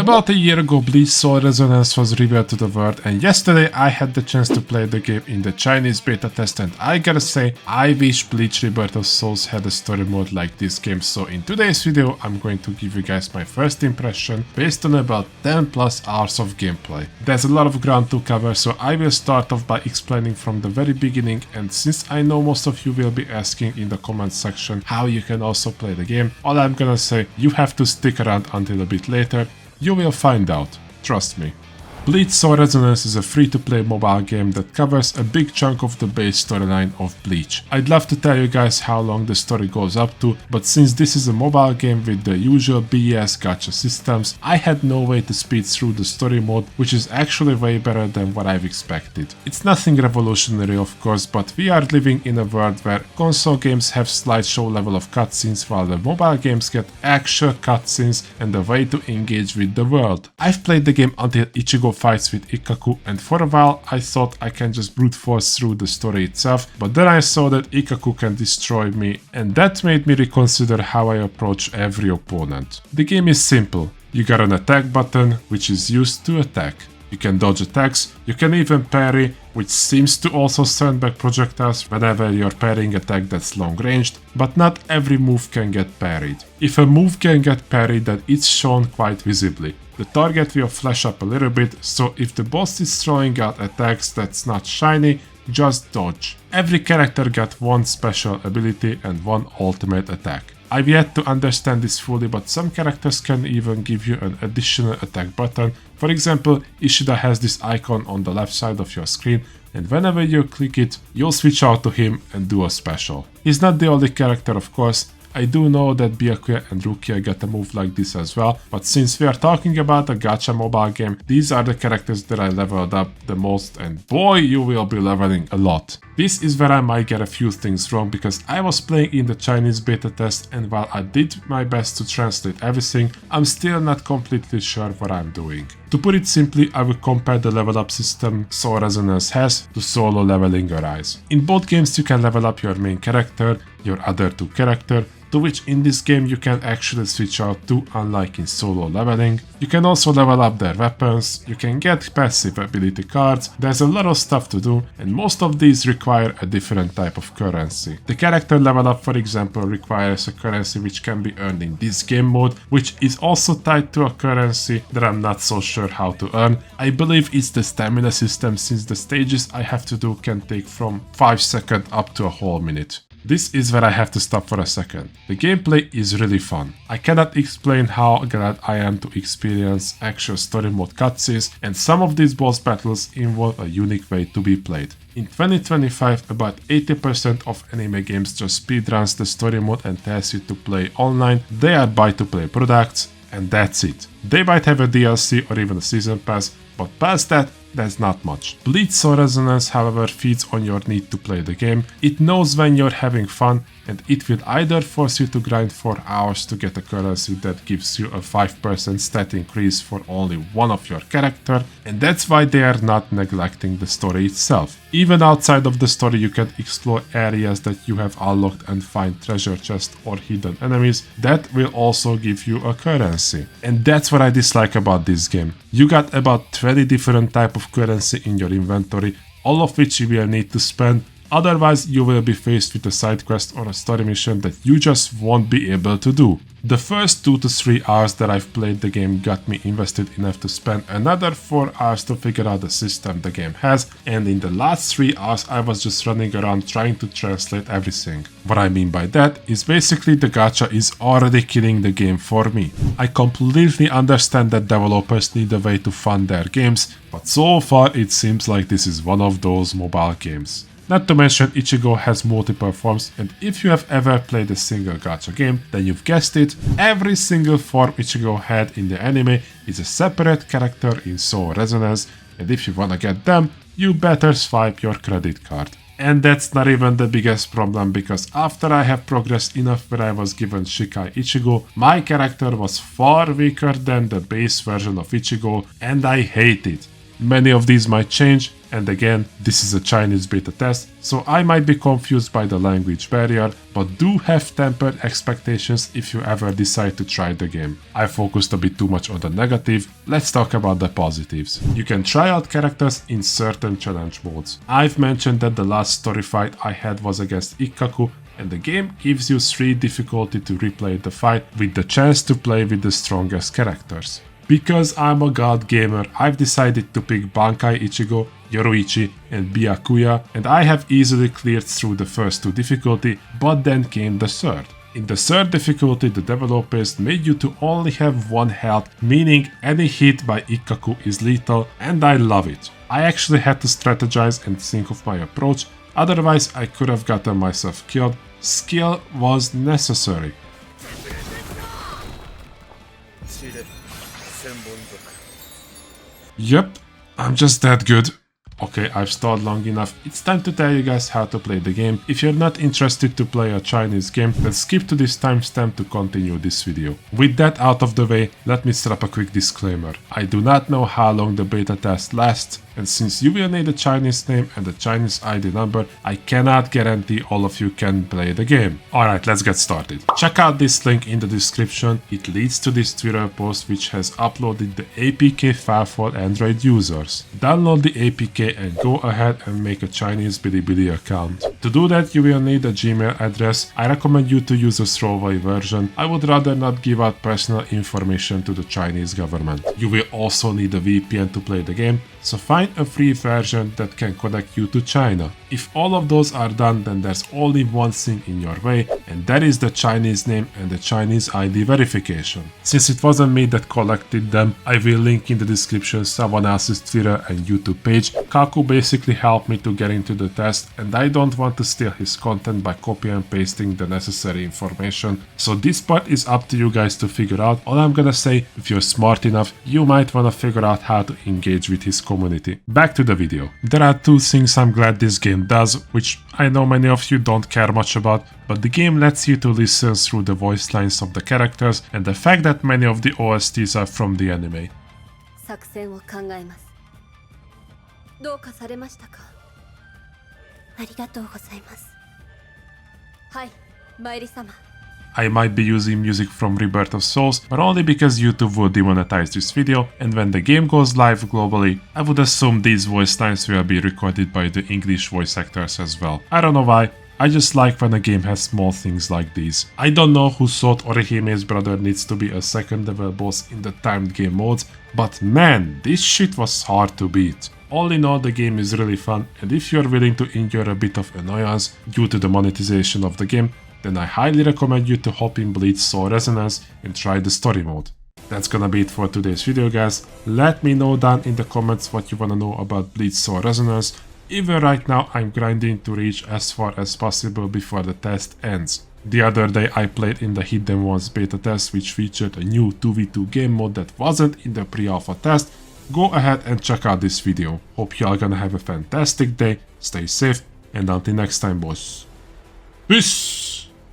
About a year ago, Bleach Soul Resonance was revealed to the world, and yesterday I had the chance to play the game in the Chinese beta test, and I gotta say, I wish Bleach Rebirth of Souls had a story mode like this game. So in today's video, I'm going to give you guys my first impression based on about 10 plus hours of gameplay. There's a lot of ground to cover, so I will start off by explaining from the very beginning, and since I know most of you will be asking in the comment section how you can also play the game, all I'm gonna say, you have to stick around until a bit later. You will find out, trust me. Bleach Soul Resonance is a free-to-play mobile game that covers a big chunk of the base storyline of Bleach. I'd love to tell you guys how long the story goes up to, but since this is a mobile game with the usual BS gacha systems, I had no way to speed through the story mode, which is actually way better than what I've expected. It's nothing revolutionary of course, but we are living in a world where console games have slideshow level of cutscenes while the mobile games get actual cutscenes and a way to engage with the world. I've played the game until Ichigo fights with Ikkaku, and for a while I thought I can just brute force through the story itself, but then I saw that Ikkaku can destroy me, and that made me reconsider how I approach every opponent. The game is simple. You got an attack button, which is used to attack. You can dodge attacks, you can even parry, which seems to also send back projectiles whenever you're parrying attack that's long ranged, but not every move can get parried. If a move can get parried, then it's shown quite visibly. The target will flash up a little bit, so if the boss is throwing out attacks that's not shiny, just dodge. Every character got one special ability and one ultimate attack. I've yet to understand this fully, but some characters can even give you an additional attack button. For example, Ishida has this icon on the left side of your screen, and whenever you click it, you'll switch out to him and do a special. He's not the only character of course. I do know that Byakuya and Rukia get a move like this as well, but since we are talking about a gacha mobile game, these are the characters that I leveled up the most, and boy, you will be leveling a lot. This is where I might get a few things wrong, because I was playing in the Chinese beta test, and while I did my best to translate everything, I'm still not completely sure what I'm doing. To put it simply, I will compare the level up system Soul Resonance has to solo leveling Arise. In both games you can level up your main character, your other two characters, to which in this game you can actually switch out to, unlike in solo leveling. You can also level up their weapons, you can get passive ability cards, there's a lot of stuff to do, and most of these require a different type of currency. The character level up, for example, requires a currency which can be earned in this game mode, which is also tied to a currency that I'm not so sure how to earn. I believe it's the stamina system, since the stages I have to do can take from 5 seconds up to a whole minute. This is where I have to stop for a second. The gameplay is really fun. I cannot explain how glad I am to experience actual story mode cutscenes, and some of these boss battles involve a unique way to be played. In 2025, about 80% of anime games just speedruns the story mode and tells you to play online. They are buy-to-play products, and that's it. They might have a DLC or even a season pass, but past that, there's not much. Bleach Soul Resonance, however, feeds on your need to play the game. It knows when you're having fun, and it will either force you to grind for hours to get a currency that gives you a 5% stat increase for only one of your character, and that's why they are not neglecting the story itself. Even outside of the story you can explore areas that you have unlocked and find treasure chests or hidden enemies that will also give you a currency. And that's what I dislike about this game. You got about 20 different types of currency in your inventory, all of which you will need to spend. Otherwise, you will be faced with a side quest or a story mission that you just won't be able to do. The first 2 to 3 hours that I've played the game got me invested enough to spend another 4 hours to figure out the system the game has, and in the last 3 hours I was just running around trying to translate everything. What I mean by that is basically the gacha is already killing the game for me. I completely understand that developers need a way to fund their games, but so far it seems like this is one of those mobile games. Not to mention, Ichigo has multiple forms, and if you have ever played a single gacha game, then you've guessed it, every single form Ichigo had in the anime is a separate character in Soul Resonance, and if you wanna get them, you better swipe your credit card. And that's not even the biggest problem, because after I have progressed enough where I was given Shikai Ichigo, my character was far weaker than the base version of Ichigo, and I hate it. Many of these might change, and again, this is a Chinese beta test, so I might be confused by the language barrier, but do have tempered expectations if you ever decide to try the game. I focused a bit too much on the negative, let's talk about the positives. You can try out characters in certain challenge modes. I've mentioned that the last story fight I had was against Ikkaku, and the game gives you 3 difficulty to replay the fight with the chance to play with the strongest characters. Because I'm a god gamer, I've decided to pick Bankai Ichigo, Yoruichi and Byakuya, and I have easily cleared through the first 2 difficulty, but then came the third. In the third difficulty, the developers made you to only have 1 health, meaning any hit by Ikkaku is lethal, and I love it. I actually had to strategize and think of my approach, otherwise I could have gotten myself killed. Skill was necessary. Yep, I'm just that good. Okay, I've stalled long enough. It's time to tell you guys how to play the game. If you're not interested to play a Chinese game, then skip to this timestamp to continue this video. With that out of the way, let me strap a quick disclaimer. I do not know how long the beta test lasts, and since you will need a Chinese name and a Chinese ID number, I cannot guarantee all of you can play the game. Alright, let's get started. Check out this link in the description. It leads to this Twitter post which has uploaded the APK file for Android users. Download the APK and go ahead and make a Chinese Bilibili account. To do that, you will need a Gmail address. I recommend you to use a throwaway version. I would rather not give out personal information to the Chinese government. You will also need a VPN to play the game, so find a free version that can connect you to China. If all of those are done, then there's only one thing in your way, and that is the Chinese name and the Chinese ID verification. Since it wasn't me that collected them, I will link in the description someone else's Twitter and YouTube page. Kaku basically helped me to get into the test, and I don't want to steal his content by copy and pasting the necessary information, so this part is up to you guys to figure out. All I'm gonna say, if you're smart enough, you might wanna figure out how to engage with his community. Back to the video. There are 2 things I'm glad this game does, which I know many of you don't care much about, but the game lets you to listen through the voice lines of the characters and the fact that many of the OSTs are from the anime. 作戦を考えます。どうかされましたか。ありがとうございます。はい、マイリ様。I might be using music from Rebirth of Souls, but only because YouTube will demonetize this video, and when the game goes live globally, I would assume these voice lines will be recorded by the English voice actors as well. I don't know why, I just like when a game has small things like these. I don't know who thought Orihime's brother needs to be a second level boss in the timed game modes, but man, this shit was hard to beat. All in all, the game is really fun, and if you're willing to endure a bit of annoyance due to the monetization of the game, then I highly recommend you to hop in Bleach Soul Resonance and try the story mode. That's gonna be it for today's video, guys. Let me know down in the comments what you wanna know about Bleach Soul Resonance. Even right now, I'm grinding to reach as far as possible before the test ends. The other day I played in the Hidden Ones beta test, which featured a new 2v2 game mode that wasn't in the pre-alpha test. Go ahead and check out this video. Hope you all gonna have a fantastic day, stay safe, and until next time, boys. Peace!